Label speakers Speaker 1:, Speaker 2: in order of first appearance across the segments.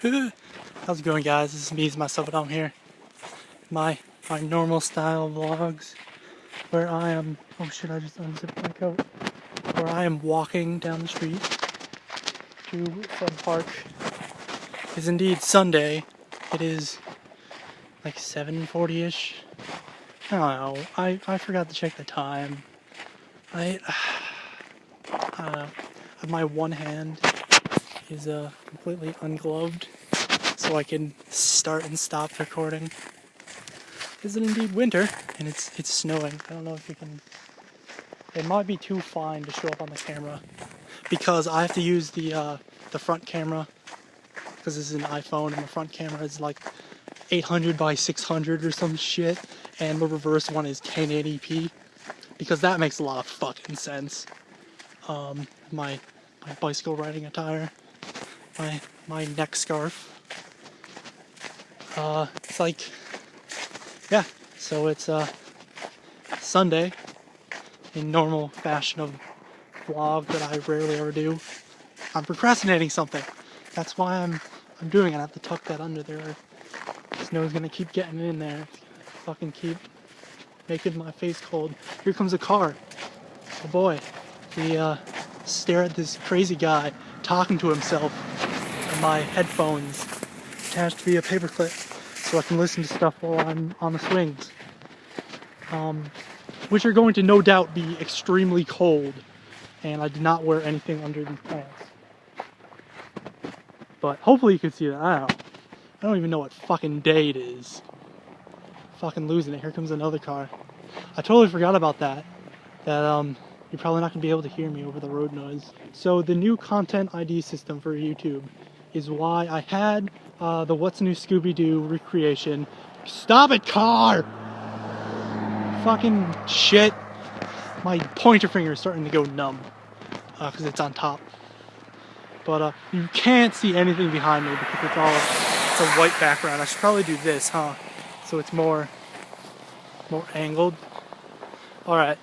Speaker 1: How's it going, guys? This is me, myself, and I'm here. My normal style vlogs where I am. Oh shit! I just unzipped my coat. Where I am walking down the street to some park. It's indeed Sunday. It is like 7:40ish. I don't know. I forgot to check the time. I don't know. My one hand is completely ungloved, so I can start and stop recording. Is it indeed winter? And it's snowing. I don't know if you can. It might be too fine to show up on the camera because I have to use the front camera because this is an iPhone and the front camera is like 800 by 600 or some shit, and the reverse one is 1080p because that makes a lot of fucking sense. My bicycle riding attire, my neck scarf. It's like, yeah. So it's Sunday in normal fashion of vlog that I rarely ever do. I'm procrastinating something. That's why I'm doing it. I have to tuck that under there. Snow's gonna keep getting in there. It's gonna fucking keep making my face cold. Here comes a car. Oh boy. We stare at this crazy guy talking to himself and my headphones attached via paperclip so I can listen to stuff while I'm on the swings. Which are going to no doubt be extremely cold, and I did not wear anything under these pants. But hopefully you can see that. I don't even know what fucking day it is. Fucking losing it. Here comes another car. I totally forgot about that. That you're probably not gonna be able to hear me over the road noise. So the new content ID system for YouTube is why I had the What's New Scooby-Doo recreation. Stop it, car! Fucking shit. My pointer finger is starting to go numb because it's on top. But you can't see anything behind me because it's a white background. I should probably do this, huh? So it's more angled. All right.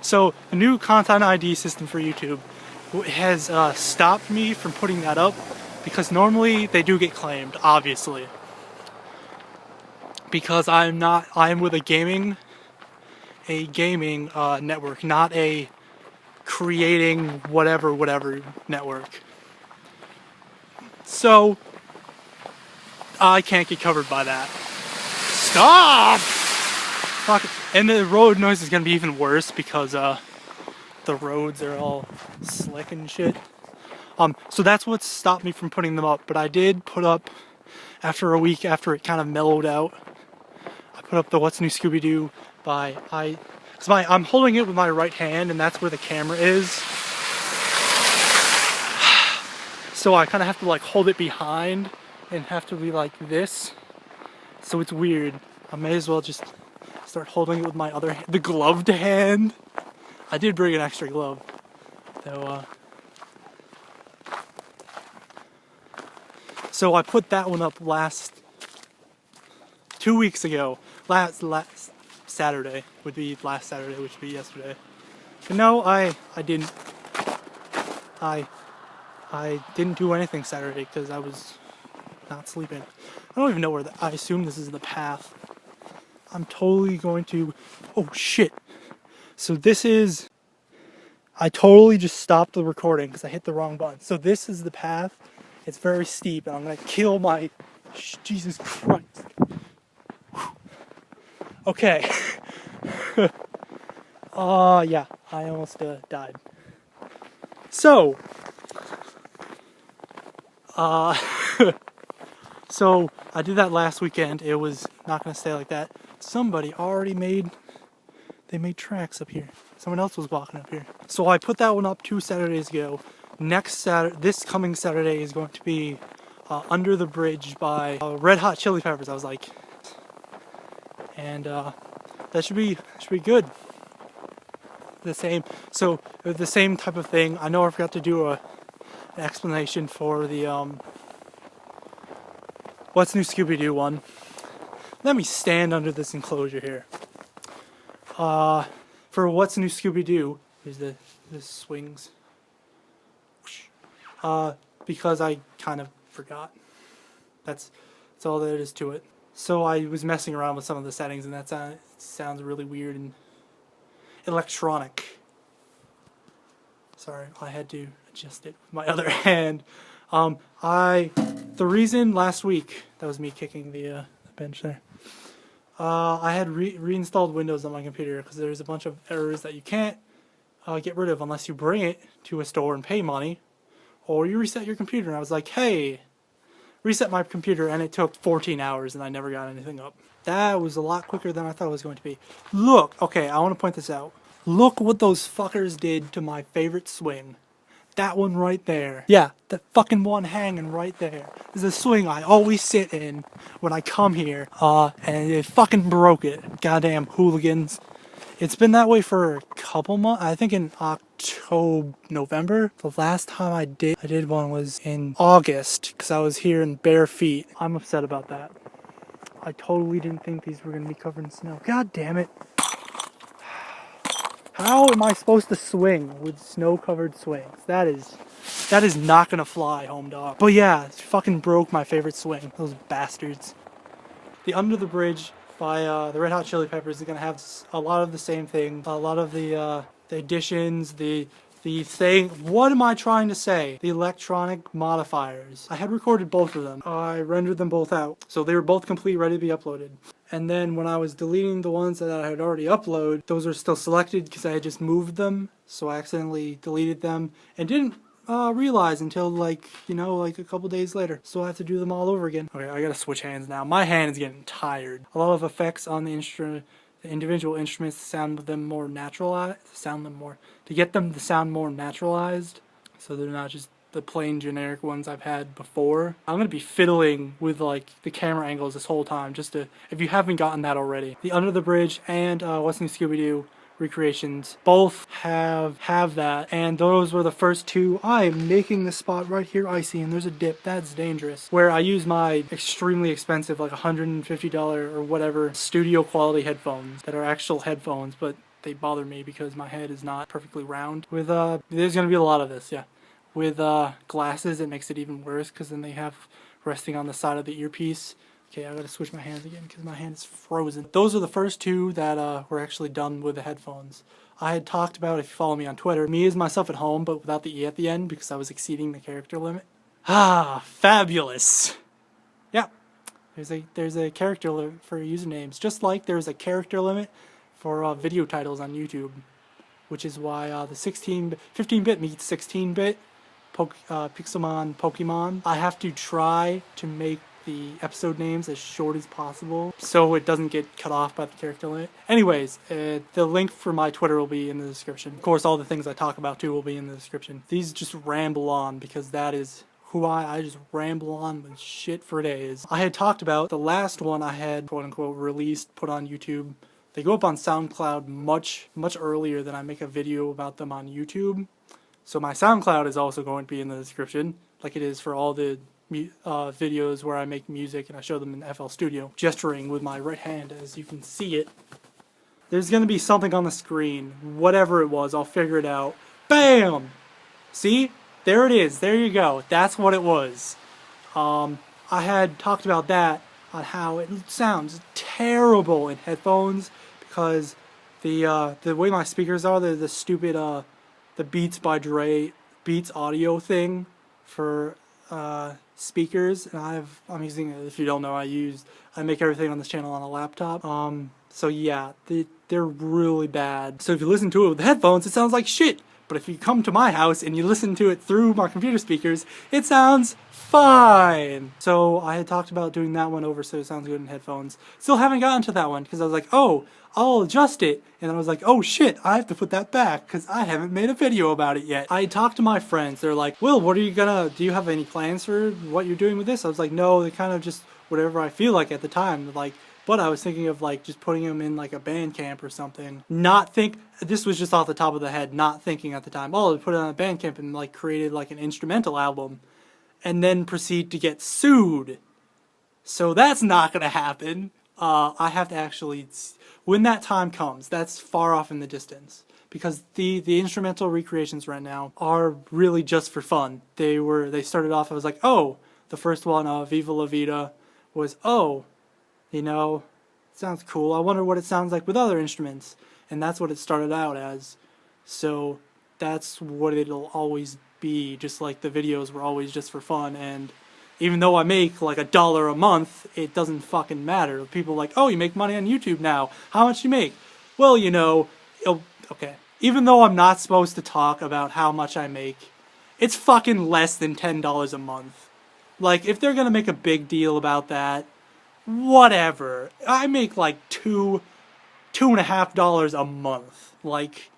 Speaker 1: So the new content ID system for YouTube has stopped me from putting that up because normally they do get claimed, obviously. Because I'm with a gaming network, not a creating whatever network. So I can't get covered by that. Stop! Fuck. And the road noise is gonna be even worse because the roads are all slick and shit. So that's what stopped me from putting them up. But I did put up after a week after it kind of mellowed out. I put up the What's New Scooby-Doo I'm holding it with my right hand, and that's where the camera is. So I kind of have to like hold it behind and have to be like this. So it's weird. I may as well just start holding it with my other hand, the gloved hand. I did bring an extra glove, though. So I put that one up 2 weeks ago. Last Saturday would be last Saturday, which would be yesterday. But no, I didn't. I didn't do anything Saturday because I was not sleeping. I don't even know where I assume this is the path. I'm totally going to. Oh shit! So this is. I totally just stopped the recording because I hit the wrong button. So this is the path. It's very steep, and I'm gonna kill my. Jesus Christ. Okay. Yeah, I almost died. So, so I did that last weekend. It was not gonna stay like that. Somebody already made tracks up here. Someone else was walking up here. So I put that one up 2 Saturdays ago. This coming Saturday is going to be Under the Bridge by Red Hot Chili Peppers. I was like, and that should be good. The same type of thing. I know I forgot to do an explanation for the What's New Scooby-Doo one. Let me stand under this enclosure here. For What's New Scooby-Doo, here's the swings. Because I kind of forgot. That's all there is to it. So I was messing around with some of the settings, and that sounds really weird and electronic. Sorry, I had to adjust it with my other hand. The reason last week, that was me kicking the bench there. I had reinstalled Windows on my computer because there's a bunch of errors that you can't get rid of unless you bring it to a store and pay money, or you reset your computer. And I was like, hey, reset my computer, and it took 14 hours, and I never got anything up. That was a lot quicker than I thought it was going to be. Look, okay, I want to point this out. Look what those fuckers did to my favorite swing. That one right there. Yeah, that fucking one hanging right there is a swing I always sit in when I come here. And it fucking broke it. Goddamn hooligans. It's been that way for a couple months. I think in November. The last time I did one was in August because I was here in bare feet. I'm upset about that. I totally didn't think these were going to be covered in snow. God damn it. How am I supposed to swing with snow-covered swings? That is not gonna fly, home dog. But yeah, it fucking broke my favorite swing. Those bastards. The Under the Bridge by the Red Hot Chili Peppers is gonna have a lot of the same thing. A lot of the additions, the thing. What am I trying to say? The electronic modifiers. I had recorded both of them. I rendered them both out, so they were both complete, ready to be uploaded. And then when I was deleting the ones that I had already uploaded, those were still selected because I had just moved them. So I accidentally deleted them and didn't realize until like a couple days later. So I have to do them all over again. Okay, I gotta switch hands now. My hand is getting tired. A lot of effects on the instrument, the individual instruments, to sound them more naturalized, to get them to sound more naturalized. So they're not just the plain generic ones I've had before. I'm gonna be fiddling with like the camera angles this whole time, just to, if you haven't gotten that already. The Under the Bridge and What's New Scooby-Doo recreations both have that, and those were the first two. I am making this spot right here icy, and there's a dip. That's dangerous. Where I use my extremely expensive, like $150 or whatever, studio quality headphones that are actual headphones, but they bother me because my head is not perfectly round. With there's gonna be a lot of this, yeah. With glasses, it makes it even worse because then they have resting on the side of the earpiece. Okay, I gotta switch my hands again because my hand is frozen. Those are the first two that were actually done with the headphones. I had talked about, if you follow me on Twitter, me as myself at home, but without the E at the end because I was exceeding the character limit. Ah, fabulous. Yeah, there's a character limit for usernames, just like there's a character limit for video titles on YouTube, which is why the 15-bit meets 16-bit. Pokemon. I have to try to make the episode names as short as possible so it doesn't get cut off by the character limit. Anyways, the link for my Twitter will be in the description. Of course, all the things I talk about too will be in the description. These just ramble on because that is who I just ramble on with shit for days. I had talked about the last one I had quote-unquote released, put on YouTube. They go up on SoundCloud much earlier than I make a video about them on YouTube. So my SoundCloud is also going to be in the description, like it is for all the videos where I make music and I show them in FL Studio. Gesturing with my right hand as you can see it. There's going to be something on the screen. Whatever it was, I'll figure it out. BAM! See? There it is. There you go. That's what it was. I had talked about that, on how it sounds terrible in headphones because the way my speakers are, they're the stupid the Beats by Dre Beats audio thing for speakers, and I'm using it. If you don't know, I make everything on this channel on a laptop. So yeah, they're really bad. So if you listen to it with headphones, it sounds like shit. But if you come to my house and you listen to it through my computer speakers, it sounds fine. So I had talked about doing that one over so it sounds good in headphones. Still haven't gotten to that one because I was like, oh, I'll adjust it. And I was like, oh shit, I have to put that back because I haven't made a video about it yet. I talked to my friends. They're like, Will, do you have any plans for what you're doing with this? I was like, no, they kind of just whatever I feel like at the time. Like, but I was thinking of like just putting them in like a Bandcamp or something. This was just off the top of the head, not thinking at the time. Oh, I put it on a Bandcamp and like created like an instrumental album and then proceed to get sued. So that's not gonna happen. I have to actually, when that time comes, that's far off in the distance. Because the instrumental recreations right now are really just for fun. They started off, I was like, oh, the first one, Viva La Vida, was, oh, you know, it sounds cool. I wonder what it sounds like with other instruments. And that's what it started out as. So that's what it'll always be, just like the videos were always just for fun. And even though I make like $1 a month, it doesn't fucking matter. People are like, oh, you make money on YouTube now. How much you make? Well, you know, okay. Even though I'm not supposed to talk about how much I make, it's fucking less than $10 a month. Like, if they're gonna make a big deal about that, whatever. I make like $2.50 a month. Like,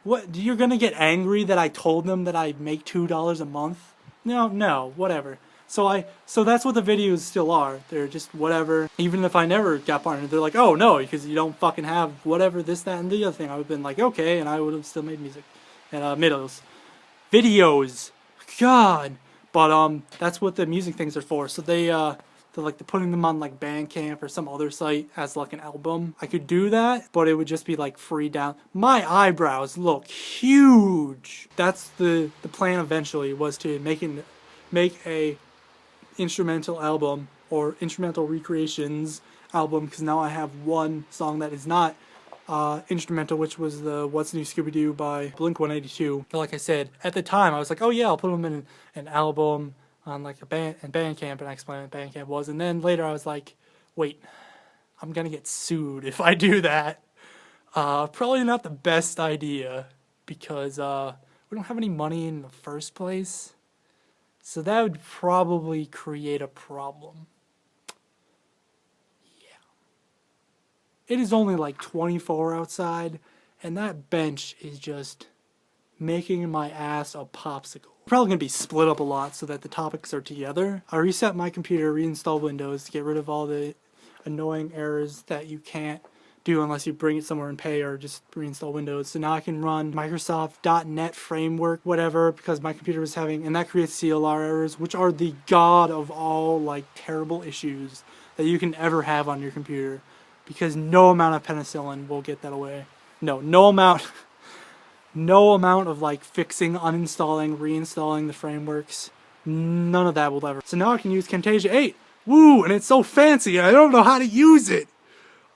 Speaker 1: what? You're gonna get angry that I told them that I make $2 a month? No, whatever. So that's what the videos still are. They're just whatever. Even if I never got partnered, they're like, oh no, because you don't fucking have whatever, this, that, and the other thing. I would have been like, okay, and I would have still made music and videos. God. But that's what the music things are for. So they're putting them on like Bandcamp or some other site as like an album. I could do that, but it would just be like free down. My eyebrows look huge. That's the plan eventually, was to make a instrumental album or instrumental recreations album, because now I have one song that is not instrumental, which was the What's New Scooby-Doo by Blink-182. Like I said, at the time I was like, oh yeah, I'll put them in an album on like a Bandcamp, and I explained what Bandcamp was, and then later I was like, wait, I'm gonna get sued if I do that. Probably not the best idea, because we don't have any money in the first place, so that would probably create a problem. It is only like 24 outside, and that bench is just making my ass a popsicle. Probably going to be split up a lot so that the topics are together. I reset my computer, reinstalled Windows to get rid of all the annoying errors that you can't do unless you bring it somewhere and pay, or just reinstall Windows. So now I can run Microsoft .NET framework, whatever, because my computer was having, and that creates CLR errors, which are the god of all like terrible issues that you can ever have on your computer. Because no amount of penicillin will get that away. No amount of like fixing, uninstalling, reinstalling the frameworks. None of that will ever. So now I can use Camtasia 8. Woo! And it's so fancy, I don't know how to use it.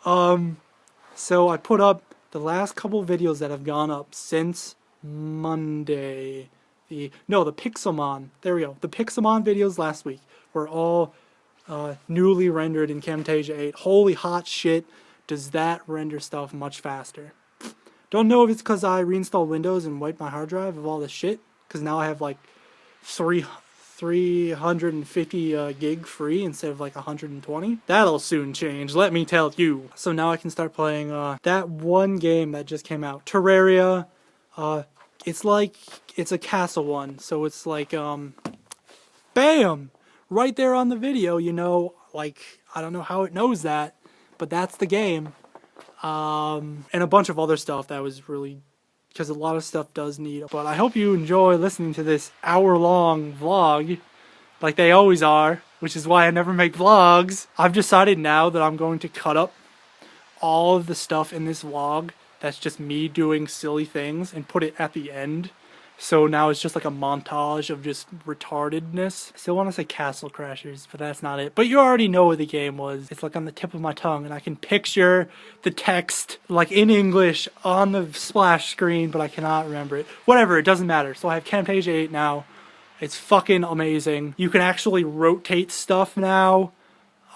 Speaker 1: So I put up the last couple videos that have gone up since Monday. The Pixelmon. There we go. The Pixelmon videos last week were all newly rendered in Camtasia 8. Holy hot shit, does that render stuff much faster. Don't know if it's because I reinstalled Windows and wiped my hard drive of all this shit, because now I have like 350 gig free instead of like 120. That'll soon change, let me tell you. So now I can start playing that one game that just came out, Terraria. It's a castle one, so it's like bam! Right there on the video, you know, like, I don't know how it knows that, but that's the game. And a bunch of other stuff that was really, because a lot of stuff does need, but I hope you enjoy listening to this hour-long vlog, like they always are, which is why I never make vlogs. I've decided now that I'm going to cut up all of the stuff in this vlog that's just me doing silly things and put it at the end. So now it's just like a montage of just retardedness. I still want to say Castle Crashers, but that's not it. But you already know what the game was. It's like on the tip of my tongue, and I can picture the text like in English on the splash screen, but I cannot remember it. Whatever, it doesn't matter. So I have Camtasia 8 now. It's fucking amazing. You can actually rotate stuff now.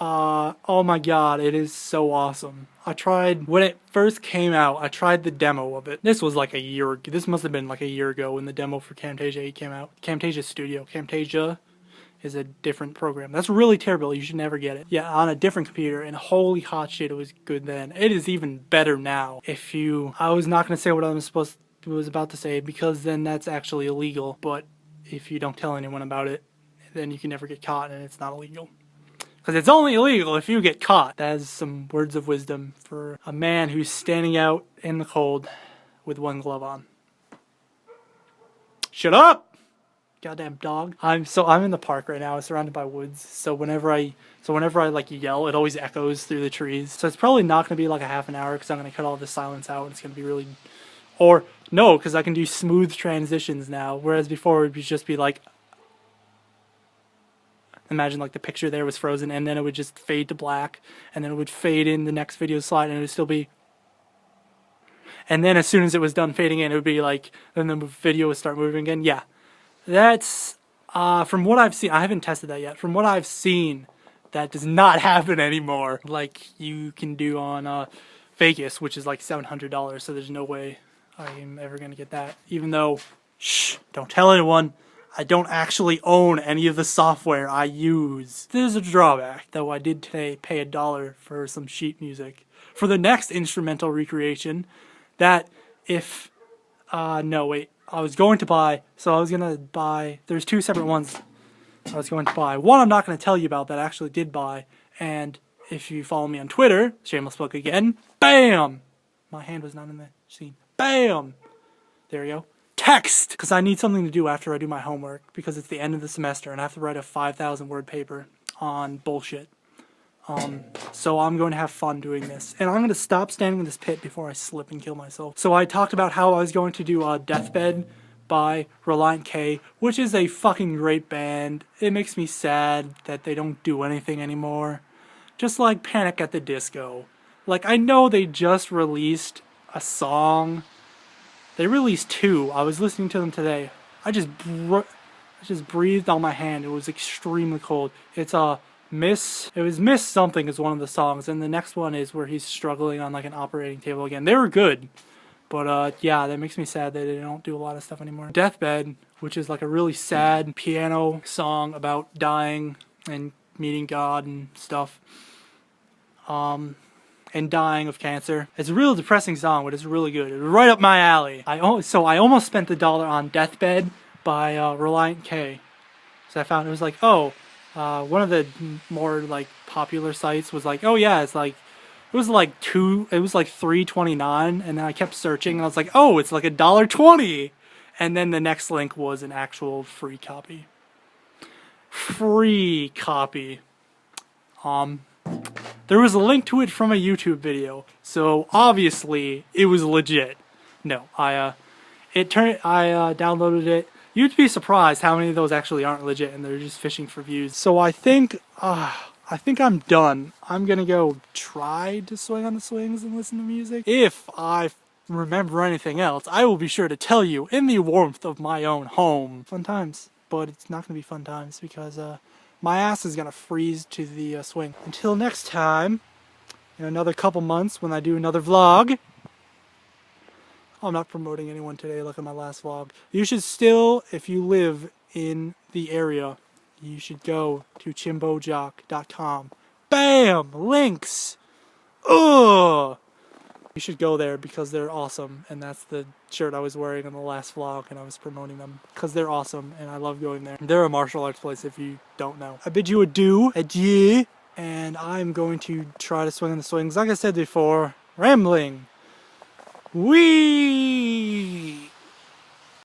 Speaker 1: Oh my god, it is so awesome. I tried, when it first came out, I tried the demo of it. This was like a year, this must have been like a year ago when the demo for Camtasia 8 came out. Camtasia Studio. Camtasia is a different program. That's really terrible, you should never get it. Yeah, on a different computer, and holy hot shit, it was good then. It is even better now. I was not going to say what I was about to say, because then that's actually illegal, but if you don't tell anyone about it, then you can never get caught, and it's not illegal. Because it's only illegal if you get caught. That is some words of wisdom for a man who's standing out in the cold with one glove on. Shut up! Goddamn dog. I'm in the park right now. I'm surrounded by woods. So whenever I like yell, it always echoes through the trees. So it's probably not going to be like a half an hour, because I'm going to cut all the silence out. It's going to be really, or no, because I can do smooth transitions now. Whereas before it would just be like, Imagine like the picture there was frozen, and then it would just fade to black, and then it would fade in the next video slide, and it would still be. And then as soon as it was done fading in, it would be like, then the video would start moving again. Yeah, that's from what I've seen. I haven't tested that yet. From what I've seen, that does not happen anymore. Like you can do on Vegas, which is like $700. So there's no way I'm ever gonna get that. Even though, shh, don't tell anyone. I don't actually own any of the software I use. There's a drawback, though. I did today pay $1 for some sheet music for the next instrumental recreation. That if no wait, I was going to buy. So I was gonna buy. There's two separate ones I was going to buy. One I'm not going to tell you about that I actually did buy. And if you follow me on Twitter, shameless plug again. Bam! My hand was not in the scene. Bam! There you go. Text! Because I need something to do after I do my homework, because it's the end of the semester and I have to write a 5,000 word paper on bullshit. So I'm going to have fun doing this. And I'm going to stop standing in this pit before I slip and kill myself. So I talked about how I was going to do Deathbed by Relient K, which is a fucking great band. It makes me sad that they don't do anything anymore. Just like Panic at the Disco. Like, I know they just released a song. They released two. I was listening to them today. I just breathed on my hand. It was extremely cold. It's Miss Something is one of the songs, and the next one is where he's struggling on like an operating table again. They were good, but yeah, that makes me sad that they don't do a lot of stuff anymore. Deathbed, which is like a really sad piano song about dying and meeting God and stuff, and dying of cancer. It's a real depressing song, but it's really good. It's right up my alley. So I almost spent the $1 on Deathbed by Relient K. So I found it was like, oh, one of the more like popular sites was like, oh yeah, it was like $3.29, and then I kept searching and I was like, oh, it's like $1.20, and then the next link was an actual free copy. Free copy. There was a link to it from a YouTube video, so obviously it was legit. No, I downloaded it. You'd be surprised how many of those actually aren't legit and they're just fishing for views. So I think I'm done. I'm gonna go try to swing on the swings and listen to music. If I remember anything else, I will be sure to tell you in the warmth of my own home. Fun times, but it's not gonna be fun times because my ass is gonna freeze to the swing. Until next time, in another couple months when I do another vlog. I'm not promoting anyone today, look at my last vlog. You should still, if you live in the area, you should go to chimbojock.com. Bam! Links! Ugh! You should go there because they're awesome, and that's the shirt I was wearing in the last vlog, and I was promoting them because they're awesome, and I love going there. They're a martial arts place if you don't know. I bid you adieu, and I'm going to try to swing on the swings. Like I said before, rambling. Wee!